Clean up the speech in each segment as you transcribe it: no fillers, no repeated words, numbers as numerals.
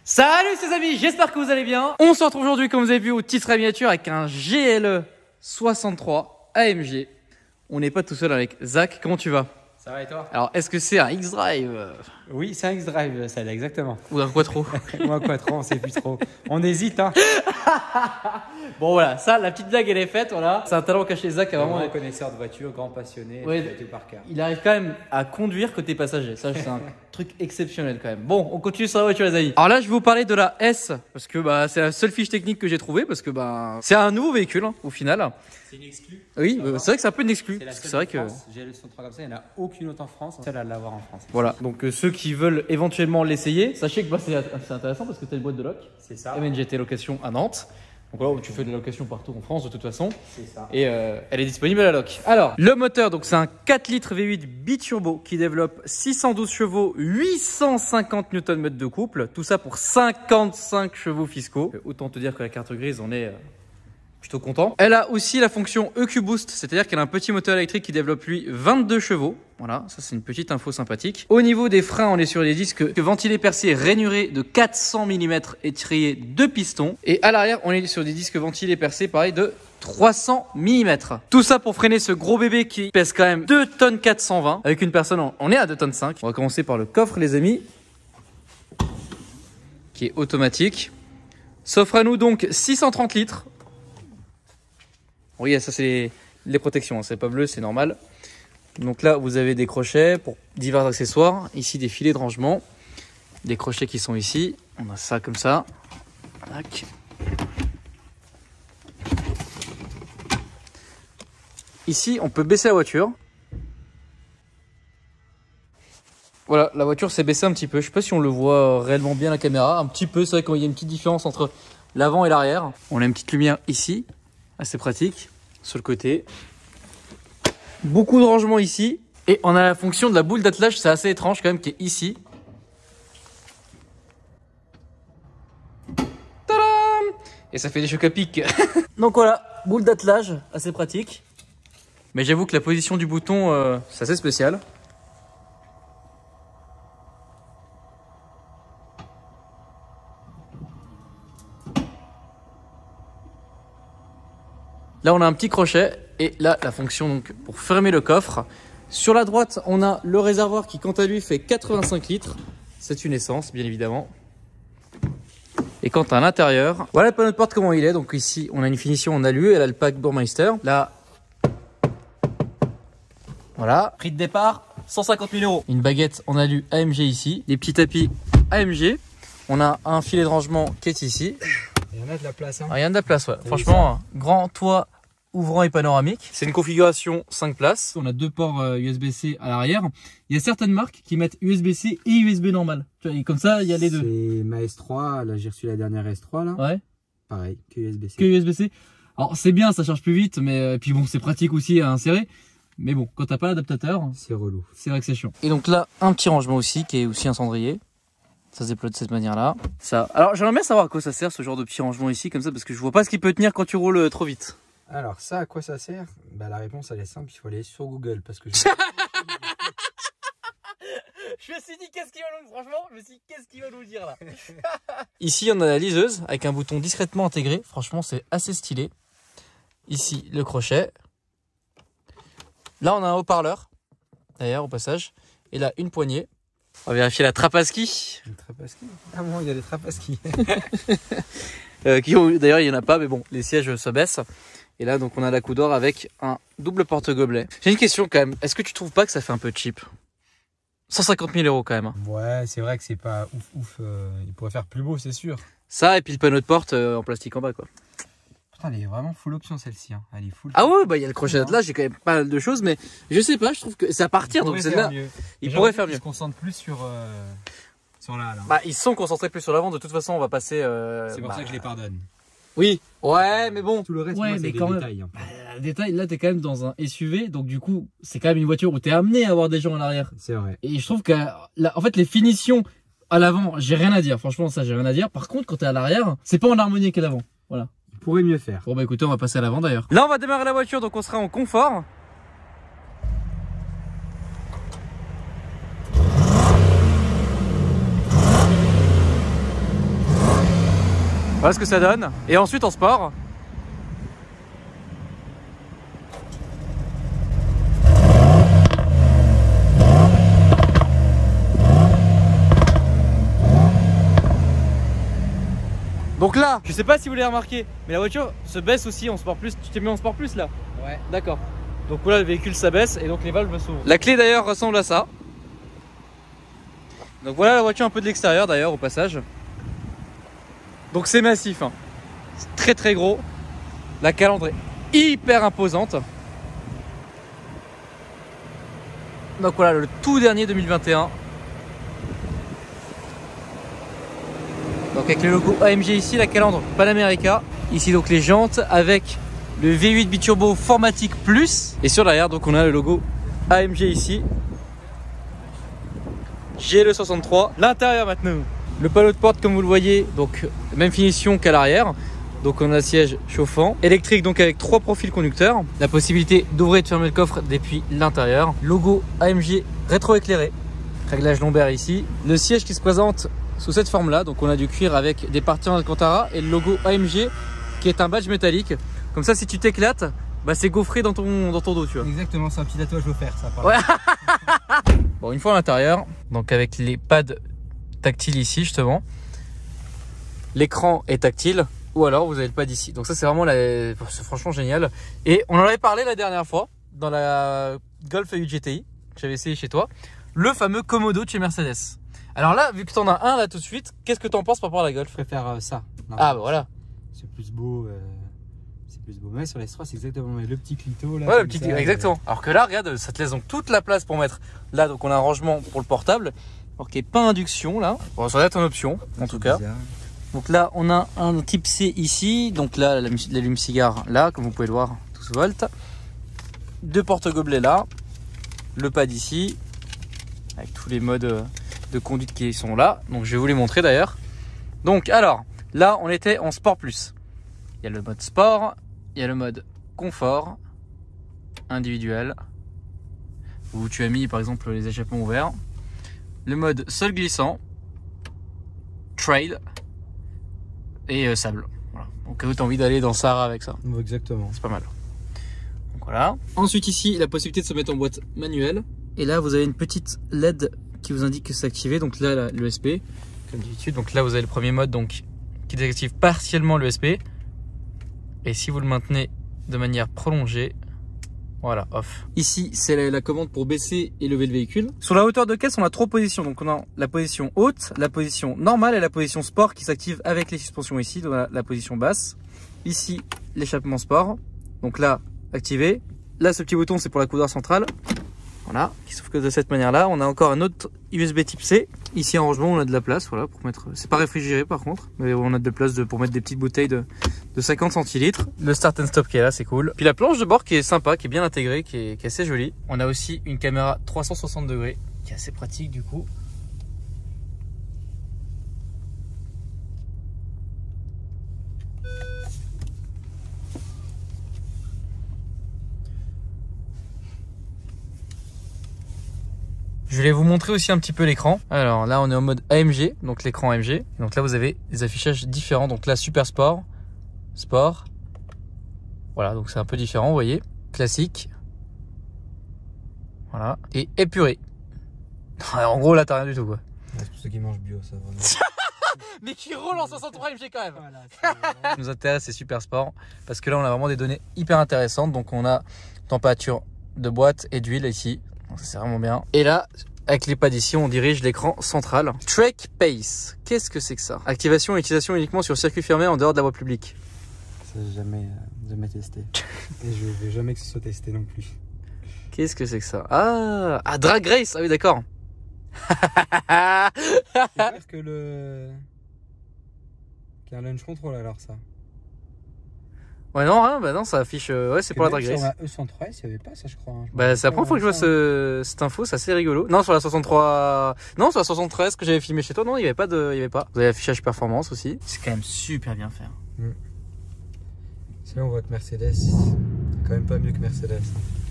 Salut les amis, j'espère que vous allez bien. On se retrouve aujourd'hui comme vous avez vu au titre à miniature avec un GLE 63 AMG. On n'est pas tout seul avec Zach, comment tu vas? Ça va et toi? Alors est-ce que c'est un X-Drive? Oui, c'est un X-Drive, ça exactement. Ou un Quattro? Ou un Quattro, on sait plus trop. On hésite, hein. Bon voilà, ça, la petite blague elle est faite, voilà. C'est un talent caché, Zach a vraiment... Grand connaisseur de voiture, grand passionné, Ouais, de voiture par cœur. il arrive quand même à conduire côté passager, ça c'est un truc exceptionnel quand même. Bon, on continue sur la voiture les amis. Alors là je vais vous parler de la S, parce que c'est la seule fiche technique que j'ai trouvée, parce que c'est un nouveau véhicule hein, au final. C'est une exclue. Oui, c'est vrai que c'est un peu une exclue. C'est vrai que... GLE 63 comme ça, il n'y en a aucune autre en France, seule à l'avoir en France. Voilà, donc ceux qui veulent éventuellement l'essayer, sachez que c'est intéressant parce que tu as une boîte de loc. C'est ça. MNGT Location à Nantes. Donc là, tu fais de la location partout en France de toute façon. C'est ça. Et elle est disponible à la loc. Alors, le moteur, donc c'est un 4 litres V8 biturbo qui développe 612 chevaux, 850 Nm de couple. Tout ça pour 55 chevaux fiscaux. Autant te dire que la carte grise, on est plutôt content. Elle a aussi la fonction EQ Boost, c'est-à-dire qu'elle a un petit moteur électrique qui développe lui 22 chevaux. Voilà, ça c'est une petite info sympathique. Au niveau des freins, on est sur des disques ventilés percés rainurés de 400 mm étriés de piston. Et à l'arrière, on est sur des disques ventilés percés pareil de 300 mm. Tout ça pour freiner ce gros bébé qui pèse quand même 2 tonnes 420. Avec une personne, on est à 2 tonnes 5. On va commencer par le coffre les amis, qui est automatique. S'offre à nous donc 630 litres. Oui, ça c'est les protections, hein. C'est pas bleu, c'est normal. Donc là, vous avez des crochets pour divers accessoires. Ici, des filets de rangement. Des crochets qui sont ici. On a ça comme ça. Tac. Ici, on peut baisser la voiture. Voilà, la voiture s'est baissée un petit peu. Je sais pas si on le voit réellement bien à la caméra. Un petit peu, c'est vrai qu'il y a une petite différence entre l'avant et l'arrière. On a une petite lumière ici. Assez pratique, sur le côté. Beaucoup de rangement ici. Et on a la fonction de la boule d'attelage, c'est assez étrange quand même, qui est ici. Tadam! Et ça fait des chocs à pic. Donc voilà, boule d'attelage, assez pratique. Mais j'avoue que la position du bouton, c'est assez spécial. Là, on a un petit crochet et là, la fonction donc pour fermer le coffre. Sur la droite, on a le réservoir qui, quant à lui, fait 85 litres. C'est une essence, bien évidemment. Et quant à l'intérieur, voilà le panneau de porte comment il est. Donc ici, on a une finition en alu. Elle a le pack Burmeister. Là, voilà. Prix de départ, 150 000 €. Une baguette en alu AMG ici. Des petits tapis AMG. On a un filet de rangement qui est ici. Il y en a de la place, hein. Ah, il y en a de la place, ouais. Franchement, grand toit ouvrant et panoramique. C'est une configuration 5 places. On a 2 ports USB-C à l'arrière. Il y a certaines marques qui mettent USB-C et USB normal. Tu vois, et comme ça, il y a les deux. C'est ma S3, là j'ai reçu la dernière S3 là. Ouais. Pareil, que USB-C. Que USB-C. Alors c'est bien, ça charge plus vite, mais puis bon, c'est pratique aussi à insérer. Mais bon, quand t'as pas l'adaptateur, c'est relou. C'est vrai que c'est chiant. Et donc là, un petit rangement aussi, qui est aussi un cendrier. Ça se déploie de cette manière-là. Ça. Alors j'aimerais bien savoir à quoi ça sert ce genre de petit rangement ici, comme ça, parce que je vois pas ce qui peut tenir quand tu roules trop vite. Alors ça, à quoi ça sert? Bah la réponse elle est simple, il faut aller sur Google parce que je... Je me suis dit qu'est-ce qu'il va nous... Franchement, je me suis dit qu'est-ce qu'il va nous dire là. Ici on a la liseuse avec un bouton discrètement intégré. Franchement c'est assez stylé. Ici le crochet. Là on a un haut-parleur. D'ailleurs au passage. Et là une poignée. On va vérifier la trappe à ski. Une trappe à ski? Ah bon, il y a des trappes à ski. D'ailleurs il n'y en a pas, mais bon, les sièges se baissent. Et là donc on a la coudor avec un double porte-gobelet. J'ai une question quand même, est-ce que tu trouves pas que ça fait un peu cheap? 150 000 € quand même. Ouais, c'est vrai que c'est pas ouf. Il pourrait faire plus beau, c'est sûr. Ça et puis le panneau de porte en plastique en bas quoi. Putain, elle est vraiment full option celle-ci, hein. Elle est full. Ah ouais, bah il y a le crochet d'attelage, j'ai quand même pas mal de choses, mais je sais pas, je trouve que c'est à partir, donc celle-là, il pourrait faire mieux. Il se concentre plus sur là. Bah ils se sont concentrés plus sur l'avant, de toute façon on va passer... c'est pour ça que je les pardonne. Oui, ouais, mais bon. Tout le reste, ouais, moi, c'est des détails. Hein. Détail, là t'es quand même dans un SUV, donc du coup c'est quand même une voiture où t'es amené à avoir des gens à l'arrière. C'est vrai. Et je trouve que en fait les finitions à l'avant, j'ai rien à dire, franchement ça j'ai rien à dire. Par contre quand t'es à l'arrière, c'est pas en harmonie avec l'avant, voilà. Il pourrait mieux faire. Bon bah écoutez, on va passer à l'avant d'ailleurs. Là on va démarrer la voiture, donc on sera en confort. Voilà ce que ça donne. Et ensuite en sport. Donc là, je sais pas si vous l'avez remarqué, mais la voiture se baisse aussi en sport plus. Tu t'es mis en sport plus là? Ouais. D'accord. Donc voilà, le véhicule s'abaisse et donc les valves s'ouvrent. La clé d'ailleurs ressemble à ça. Donc voilà la voiture un peu de l'extérieur d'ailleurs au passage. Donc c'est massif, hein. C'est très très gros. La calandre est hyper imposante. Donc voilà le tout dernier 2021. Donc avec le logo AMG ici, la calandre Panamérica. Ici donc les jantes avec le V8 biturbo Formatic Plus. Et sur l'arrière donc on a le logo AMG ici. GLE63. L'intérieur maintenant. Le panneau de porte comme vous le voyez, donc même finition qu'à l'arrière. Donc on a un siège chauffant, électrique donc avec 3 profils conducteurs. La possibilité d'ouvrir et de fermer le coffre depuis l'intérieur. Logo AMG rétroéclairé. Réglage lombaire ici. Le siège qui se présente sous cette forme là, donc on a du cuir avec des parties en Alcantara et le logo AMG qui est un badge métallique. Comme ça si tu t'éclates, bah c'est gaufré dans ton dos, tu vois. Exactement, c'est un petit tatouage offert ça. Ouais. Bon, une fois à l'intérieur, donc avec les pads tactiles ici justement, l'écran est tactile ou alors vous avez le pad ici. Donc ça c'est vraiment c'est franchement génial. Et on en avait parlé la dernière fois dans la Golf 8 GTI que j'avais essayé chez toi, le fameux Komodo de chez Mercedes. Alors là, vu que tu en as un là tout de suite, qu'est-ce que tu en penses par rapport à la Golf? Je préfère ça. Non, ah bah voilà. C'est plus beau. C'est plus beau. Mais sur les 3 c'est exactement le petit clito là. Ouais, le petit clito, exactement. Alors que là, regarde, ça te laisse donc toute la place pour mettre. Là, donc on a un rangement pour le portable. Alors qu'il n'y ait pas induction là. Bon, ça va être en option en tout cas. Bizarre. Donc là, on a un type C ici. Donc là, l'allume-cigare là, comme vous pouvez le voir, 12 volts. 2 porte-gobelets là. Le pad ici. Avec tous les modes de conduite qui sont là. Donc je vais vous les montrer d'ailleurs. Donc alors, là, on était en Sport Plus. Il y a le mode sport. Il y a le mode confort. Individuel. Où tu as mis par exemple les échappements ouverts. Le mode sol glissant. Trail. Et sable. Voilà. Donc tu as envie d'aller dans le Sahara avec ça. Exactement. C'est pas mal. Donc voilà. Ensuite ici, la possibilité de se mettre en boîte manuelle. Et là, vous avez une petite LED qui vous indique que c'est activé. Donc là, l'ESP, comme d'habitude. Donc là, vous avez le premier mode donc, qui désactive partiellement l'ESP. Et si vous le maintenez de manière prolongée, voilà, off. Ici, c'est la commande pour baisser et lever le véhicule. Sur la hauteur de caisse, on a 3 positions. Donc on a la position haute, la position normale et la position sport qui s'active avec les suspensions ici. Donc la position basse. Ici, l'échappement sport. Donc là, activé. Là, ce petit bouton, c'est pour la coudoir centrale. Voilà, sauf que de cette manière-là, on a encore un autre USB type C. Ici en rangement, on a de la place, voilà, pour mettre. C'est pas réfrigéré par contre, mais on a de la place pour mettre des petites bouteilles de 50 centilitres. Le start and stop qui est là, c'est cool. Puis la planche de bord qui est sympa, qui est bien intégrée, qui est assez jolie. On a aussi une caméra 360 degrés, qui est assez pratique du coup. Je vais vous montrer aussi un petit peu l'écran. Alors là, on est en mode AMG, donc l'écran AMG. Donc là, vous avez des affichages différents. Donc là, Super Sport, Sport. Voilà, donc c'est un peu différent, vous voyez. Classique. Voilà. Et épuré. En gros, là, t'as rien du tout, quoi. C'est pour ceux qui mangent bio, ça vraiment. Mais qui roule en 63 AMG quand même. Voilà, Ce qui nous intéresse, c'est Super Sport. Parce que là, on a vraiment des données hyper intéressantes. Donc on a température de boîte et d'huile ici. Donc ça c'est vraiment bien. Et là, avec les pads ici, on dirige l'écran central. Trek Pace, qu'est-ce que c'est que ça? Activation et utilisation uniquement sur circuit fermé en dehors de la voie publique. Ça j'ai jamais testé. Et je veux jamais que ce soit testé non plus. Qu'est-ce que c'est que ça? Ah, Drag Race. Ah oui, d'accord. C'est pire que qu'un launch control alors ça. Ouais, non, hein, bah non, ça affiche. Ouais, c'est pour la Drag Race. Sur la E103, il n'y avait pas ça, je crois. Bah, c'est la première fois que je vois cette info, c'est assez rigolo. Non, sur la 63. Non, sur la 73 que j'avais filmé chez toi, non, il n'y avait pas de. Il y avait pas. Vous avez l'affichage performance aussi. C'est quand même super bien fait. Si là, on voit que Mercedes, c'est quand même pas mieux que Mercedes.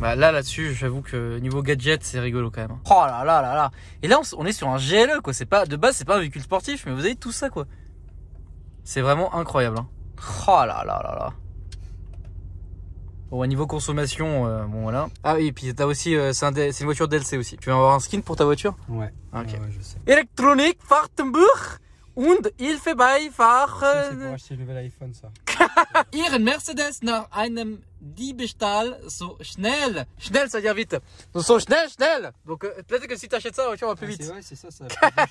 Bah, là-dessus, j'avoue que niveau gadget, c'est rigolo quand même. Oh là là là là. Et là, on est sur un GLE, quoi. C'est pas, de base, c'est pas un véhicule sportif, mais vous avez tout ça, quoi. C'est vraiment incroyable. Hein. Oh là là là là. Bon, au niveau consommation, bon voilà. Ah oui, et puis t'as aussi, c'est une voiture DLC aussi. Tu veux avoir un skin pour ta voiture? Ouais. Ok. Ouais, je sais. Elektronik, Fahrtenbuch und Hilfebeifahrer. Ça, c'est pour acheter le nouvel iPhone, ça. Ihren Mercedes nach einem Diebstahl so schnell. Schnell, ça veut dire vite. Donc, so schnell, schnell. Donc peut-être que si t'achètes ça, la voiture va plus vite. C'est vrai, c'est ça.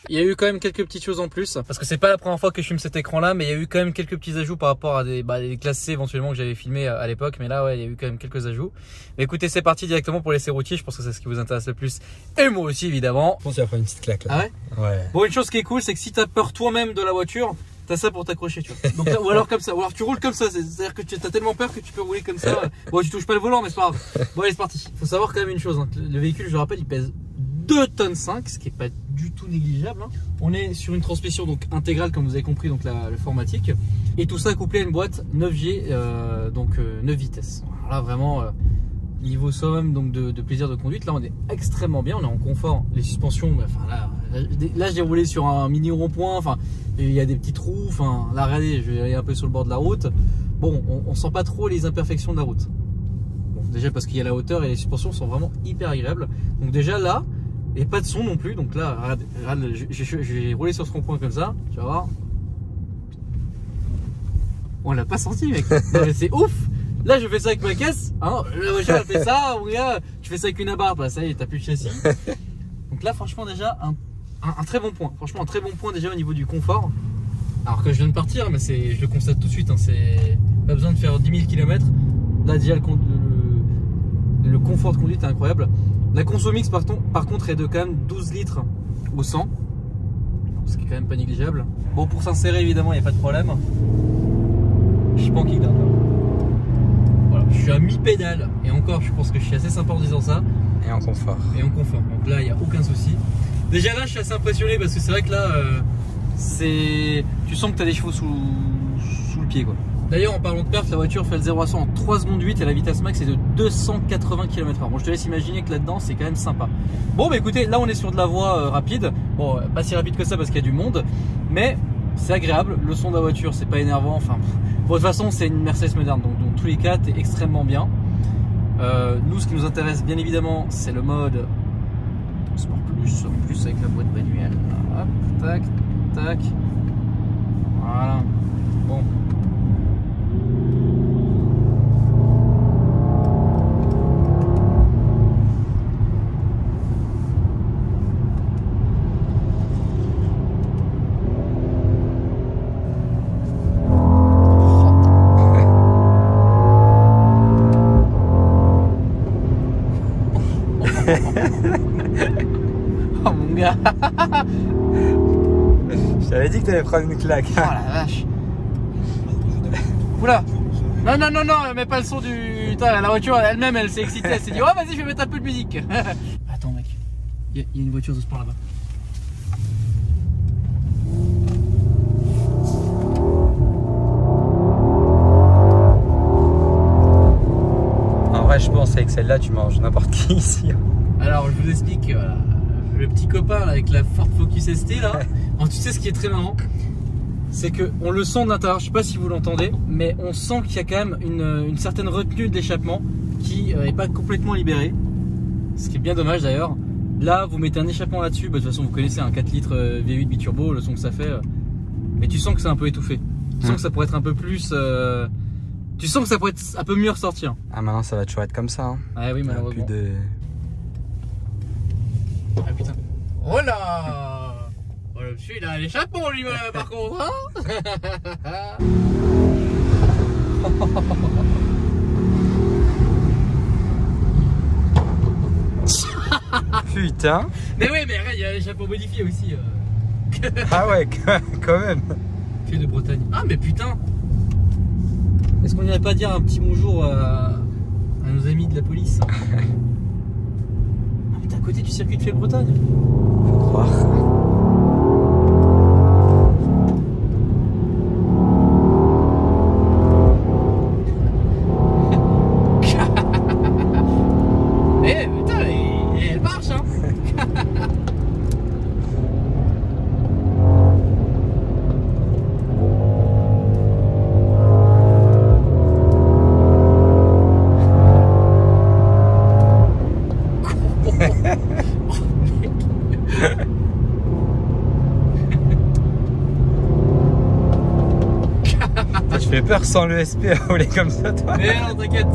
Il y a eu quand même quelques petites choses en plus. Parce que c'est pas la première fois que je filme cet écran là, mais il y a eu quand même quelques petits ajouts par rapport à des classes C éventuellement que j'avais filmé à l'époque. Mais là, ouais, il y a eu quand même quelques ajouts. Mais écoutez, c'est parti directement pour l'essai routier. Je pense que c'est ce qui vous intéresse le plus. Et moi aussi, évidemment. Je pense qu'il va prendre une petite claque là. Ah ouais? Ouais. Bon, une chose qui est cool, c'est que si t'as peur toi-même de la voiture, t'as ça pour t'accrocher, tu vois. Donc, ou alors comme ça, ou alors tu roules comme ça, c'est-à-dire que tu as tellement peur que tu peux rouler comme ça. Bon, tu touches pas le volant, mais c'est pas grave. Bon, allez, c'est parti. Faut savoir quand même une chose, hein. Le véhicule, je le rappelle, il pèse 2,5 tonnes, ce qui est pas du tout négligeable. Hein. On est sur une transmission donc intégrale, comme vous avez compris, donc le formatique, et tout ça couplé à une boîte 9G, donc 9 vitesses. Alors là, vraiment. Niveau somme donc de plaisir de conduite, là on est extrêmement bien, on est en confort, les suspensions, enfin là j'ai roulé sur un mini rond-point, enfin il y a des petits trous, enfin là regardez, je vais aller un peu sur le bord de la route, bon on sent pas trop les imperfections de la route, bon, déjà parce qu'il y a la hauteur et les suspensions sont vraiment hyper agréables, donc déjà là, et pas de son non plus, donc là regarde, je vais rouler sur ce rond-point comme ça, tu vas voir, on l'a pas senti mec, c'est ouf. Là je fais ça avec ma caisse, hein, la voiture elle fait ça, ou là tu fais ça avec une abarre, bah, ça y est t'as plus de châssis. Donc là franchement déjà un très bon point, franchement un très bon point déjà au niveau du confort. Alors que je viens de partir, mais je le constate tout de suite, hein, c'est pas besoin de faire 10 000 km. Là déjà le confort de conduite est incroyable. La conso mix par contre est de quand même 12 litres au 100, ce qui est quand même pas négligeable. Bon pour s'insérer évidemment il n'y a pas de problème. Je suis pas en kickdown là. Voilà, je suis à mi-pédale et encore je pense que je suis assez sympa en disant ça. Et en confort. Et en confort, donc là il n'y a aucun souci. Déjà là je suis assez impressionné parce que c'est vrai que là tu sens que tu as des chevaux sous le pied quoi. D'ailleurs en parlant de perf, la voiture fait le 0 à 100 en 3 secondes 8 et la vitesse max est de 280 km/h. Bon je te laisse imaginer que là-dedans c'est quand même sympa. Bon bah écoutez, là on est sur de la voie rapide. Bon pas si rapide que ça parce qu'il y a du monde, mais c'est agréable, le son de la voiture c'est pas énervant, enfin bon, de toute façon c'est une Mercedes moderne donc dans tous les cas t'es extrêmement bien. Nous ce qui nous intéresse bien évidemment c'est le mode Sport Plus, en plus avec la boîte manuelle. Hop, tac, tac. Voilà. Bon. Oh mon gars. Je t'avais dit que t'allais prendre une claque. Oh la vache. Oula. Non, non, non, non, mets pas le son du... Putain, la voiture elle-même, elle s'est excitée, elle s'est dit, oh vas-y, je vais mettre un peu de musique. Attends mec, il y a une voiture de sport là-bas. En vrai, je pense qu'avec celle-là, tu manges n'importe qui ici. Alors, je vous explique, le petit copain là, avec la Ford Focus ST là. Alors, tu sais ce qui est très marrant, c'est qu'on le sent de l'intérieur, je sais pas si vous l'entendez, mais on sent qu'il y a quand même une certaine retenue de l'échappement qui n'est pas complètement libérée. Ce qui est bien dommage d'ailleurs. Là, vous mettez un échappement là-dessus, bah, de toute façon, vous connaissez un 4 litres V8 biturbo, le son que ça fait. Mais tu sens que c'est un peu étouffé. Tu sens que ça pourrait être un peu plus... tu sens que ça pourrait être un peu mieux ressortir. Ah, maintenant, ça va toujours être comme ça. Hein. Ah oui, malheureusement. Plus de... Ah putain. Oh là! Oh, le monsieur, il a l'échappement lui par contre, hein? Putain. Mais oui, mais regarde, il y a l'échappement modifié aussi. Ah ouais, quand même. Fille de Bretagne. Ah mais putain. Est-ce qu'on n'irait pas dire un petit bonjour à nos amis de la police? Ah mais t'es à côté du circuit de Fille de Bretagne. Faut croire. Eh putain, elle marche hein. fais peur sans le SP à rouler comme ça, toi. Mais non, t'inquiète.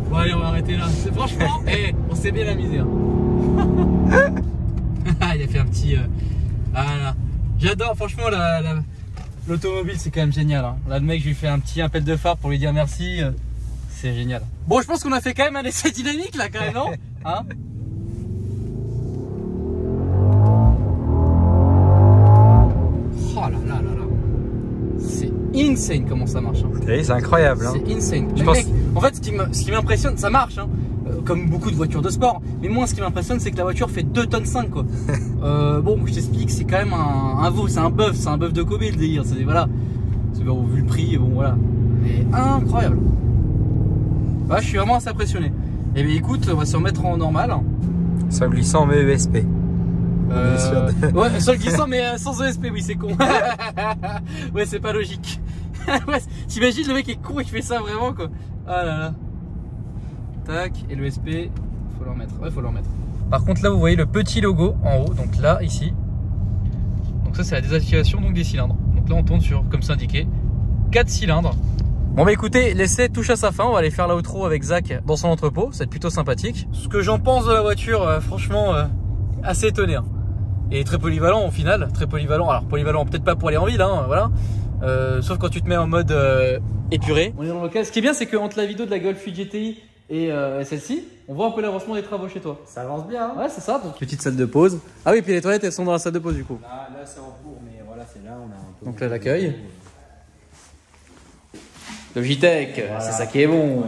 Bon, allez, on va arrêter là. Franchement, on s'est bien amusé. Hein. Il a fait un petit. Voilà. J'adore, franchement, l'automobile, c'est quand même génial. Hein. Là, le mec, je lui fais un petit appel de phare pour lui dire merci. C'est génial. Bon, je pense qu'on a fait quand même un essai dynamique là, quand même, non hein? Oh là là là là. C'est insane comment ça marche. Hein. C'est incroyable. Hein. C'est insane. Mais mec, en fait, ce qui m'impressionne, ça marche. Hein. Comme beaucoup de voitures de sport. Mais moi, ce qui m'impressionne, c'est que la voiture fait 2 tonnes 5 quoi. Bon, je t'explique, c'est quand même un veau, c'est un bœuf de Kobe le délire. Voilà. Vu le prix, bon voilà. Mais incroyable. Bah, je suis vraiment assez impressionné. Et bien écoute, on va se remettre en normal. Sans glissant mais ESP. Ouais, sans le glissant mais sans ESP, oui c'est con. Ouais, c'est pas logique. Ouais, t'imagines le mec est con et qui fait ça vraiment quoi. Ah là là. Tac, et le SP, faut le remettre. Ouais, faut le remettre. Par contre là vous voyez le petit logo en haut, donc là ici. Donc ça c'est la désactivation donc des cylindres. Donc là on tourne sur, comme c'est indiqué, 4 cylindres. Bon bah écoutez, l'essai touche à sa fin, on va aller faire l'outro avec Zach dans son entrepôt, c'est plutôt sympathique. Ce que j'en pense de la voiture, franchement, assez étonné. Hein. Et très polyvalent au final, très polyvalent. Alors polyvalent peut-être pas pour aller en ville, hein, voilà. Sauf quand tu te mets en mode épuré. On est dans le local. Ce qui est bien c'est qu'entre la vidéo de la Golf 8 GTI et celle-ci, on voit un peu l'avancement des travaux chez toi. Ça avance bien. Hein. Ouais c'est ça, donc petite salle de pause. Ah oui, puis les toilettes elles sont dans la salle de pause du coup. Là c'est en cours, mais voilà, c'est là, on a un peu... Donc là l'accueil. Logitech, voilà. C'est ça qui est bon.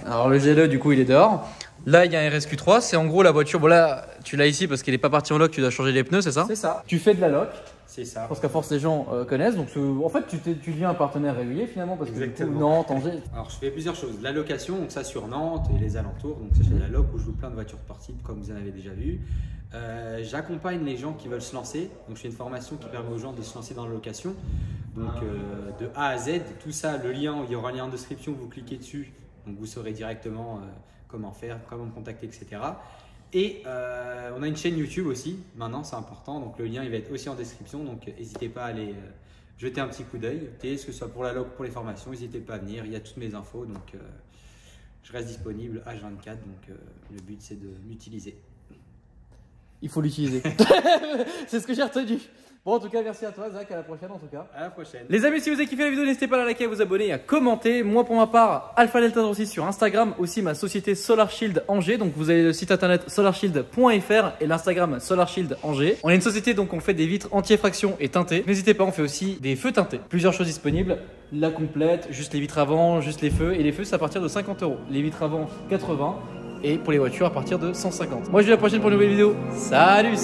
Alors le GLE du coup il est dehors. Là il y a un RSQ3, c'est en gros la voiture. Bon là tu l'as ici parce qu'elle n'est pas partie en loc, tu dois changer les pneus, c'est ça? C'est ça. Tu fais de la loc. C'est ça. Parce qu'à force les gens connaissent. Donc en fait tu deviens un partenaire régulier finalement parce que du coup, Nantes, Angers. Alors je fais plusieurs choses. La location, donc ça sur Nantes et les alentours. Donc c'est chez la loc où je loue plein de voitures sportives comme vous en avez déjà vu. J'accompagne les gens qui veulent se lancer. Donc je fais une formation qui permet aux gens de se lancer dans la location. Donc de A à Z, tout ça, le lien, il y aura un lien en description, vous cliquez dessus, donc vous saurez directement comment faire, comment me contacter, etc. Et on a une chaîne YouTube aussi, maintenant c'est important, donc le lien il va être aussi en description, donc n'hésitez pas à aller jeter un petit coup d'œil, que ce soit pour la log, pour les formations, n'hésitez pas à venir, il y a toutes mes infos, donc je reste disponible H24, donc le but c'est de m'utiliser. Il faut l'utiliser. C'est ce que j'ai retenu. Bon, en tout cas, merci à toi, Zach. À la prochaine, en tout cas. À la prochaine. Les amis, si vous avez kiffé la vidéo, n'hésitez pas à la liker, à vous abonner et à commenter. Moi, pour ma part, Alpha Delta 36 sur Instagram, aussi ma société Solar Shield Angers. Donc, vous avez le site internet solarshield.fr et l'Instagram Solar Shield Angers. On est une société, donc on fait des vitres anti-effraction et teintées. N'hésitez pas, on fait aussi des feux teintés. Plusieurs choses disponibles. La complète, juste les vitres avant, juste les feux. Et les feux, c'est à partir de 50 €. Les vitres avant, 80. Et pour les voitures, à partir de 150. Moi, je vous dis à la prochaine pour une nouvelle vidéo. Salut!